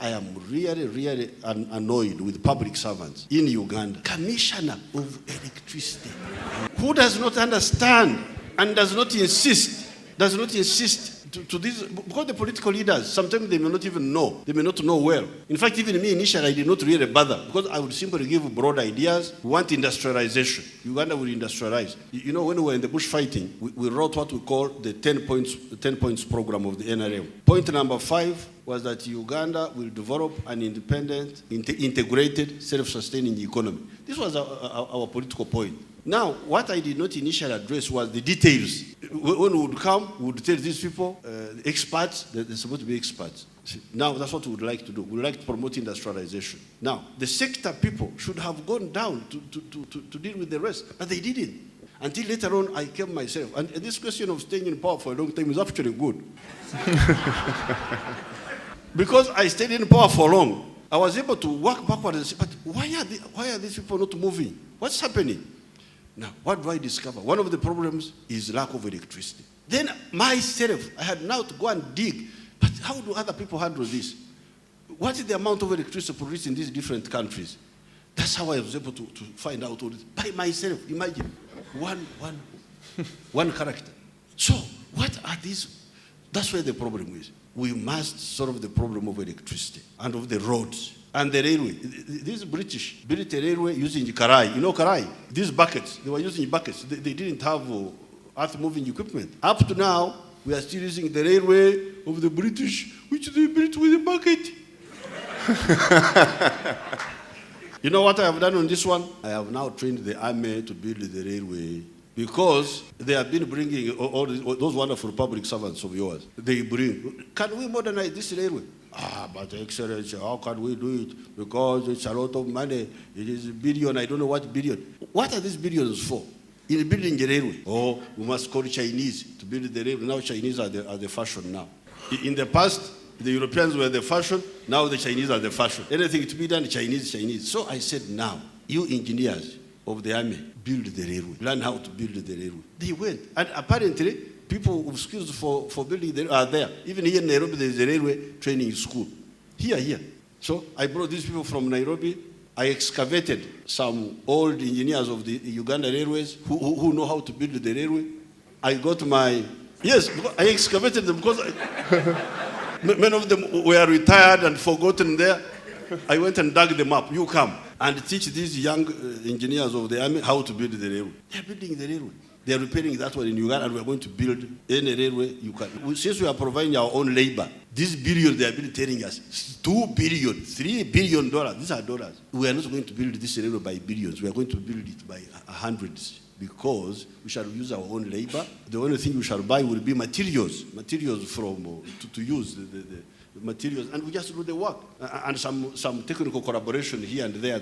I am really annoyed with public servants in Uganda. Commissioner of Electricity, who does not understand and does not insist to this, because the political leaders, sometimes they may not even know. They may not know well. In fact, even me initially, I did not really bother, because I would simply give broad ideas. We want industrialization. Uganda will industrialize. You know, when we were in the bush fighting, we wrote what we call the 10 points program of the NRM. Point number 5 was that Uganda will develop an independent, integrated, self-sustaining economy. This was our political point. Now, what I did not initially address was the details. When we would come, we would tell these people, experts, they're supposed to be experts. Now, that's what we would like to do. We would like to promote industrialization. Now, the sector people should have gone down to deal with the rest, but they didn't. Until later on, I came myself. And this question of staying in power for a long time is actually good. Because I stayed in power for long, I was able to work backward and say, but why are these people not moving? What's happening? Now, what do I discover? One of the problems is lack of electricity. Then myself, I had now to go and dig. But how do other people handle this? What is the amount of electricity produced in these different countries? That's how I was able to find out all this by myself. Imagine, one character. So, what are these? That's where the problem is. We must solve the problem of electricity and of the roads. And the railway. These British built a railway using Karai. You know Karai? These buckets, they were using buckets. They didn't have earth-moving equipment. Up to now, we are still using the railway of the British, which they built with a bucket. You know what I have done on this one? I have now trained the army to build the railway, because they have been bringing all those wonderful public servants of yours. They bring, can we modernize this railway? But Excellency, how can we do it? Because it's a lot of money. It is a billion, I don't know what billion. What are these billions for? In building the railway? Oh, we must call Chinese to build the railway. Now Chinese are the fashion now. In the past, the Europeans were the fashion. Now the Chinese are the fashion. Anything to be done, Chinese. So I said, now, you engineers of the army, build the railway. Learn how to build the railway. They went. And apparently, people with skills for building the railway are there. Even here in Nairobi, there is a railway training school. Here. So I brought these people from Nairobi. I excavated some old engineers of the Uganda Railways who know how to build the railway. I got I excavated them because many of them were retired and forgotten there. I went and dug them up. You come and teach these young engineers of the army how to build the railway. They're building the railway. They're repairing that one in Uganda, and we're going to build any railway you can. Since we are providing our own labor, these billions they have been telling us, $2 billion, $3 billion, these are dollars. We are not going to build this railway by billions. We are going to build it by hundreds, because we shall use our own labor. The only thing we shall buy will be materials from to use the materials, and we just do the work, and some technical collaboration here and there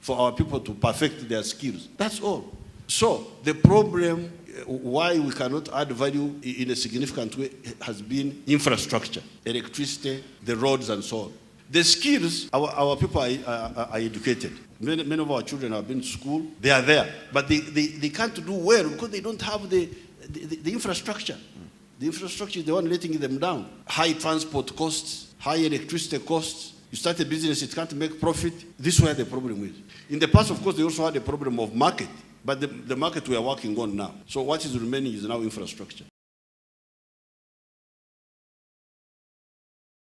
for our people to perfect their skills. That's all. So the problem why we cannot add value in a significant way has been infrastructure, electricity, the roads, and so on. The skills, our people are educated. Many of our children have been to school. They are there, but they can't do well because they don't have the infrastructure. The infrastructure is the one letting them down. High transport costs, high electricity costs. You start a business, it can't make profit. This is where the problem is. In the past, of course, they also had a problem of market. But the market we are working on now. So what is remaining is now infrastructure.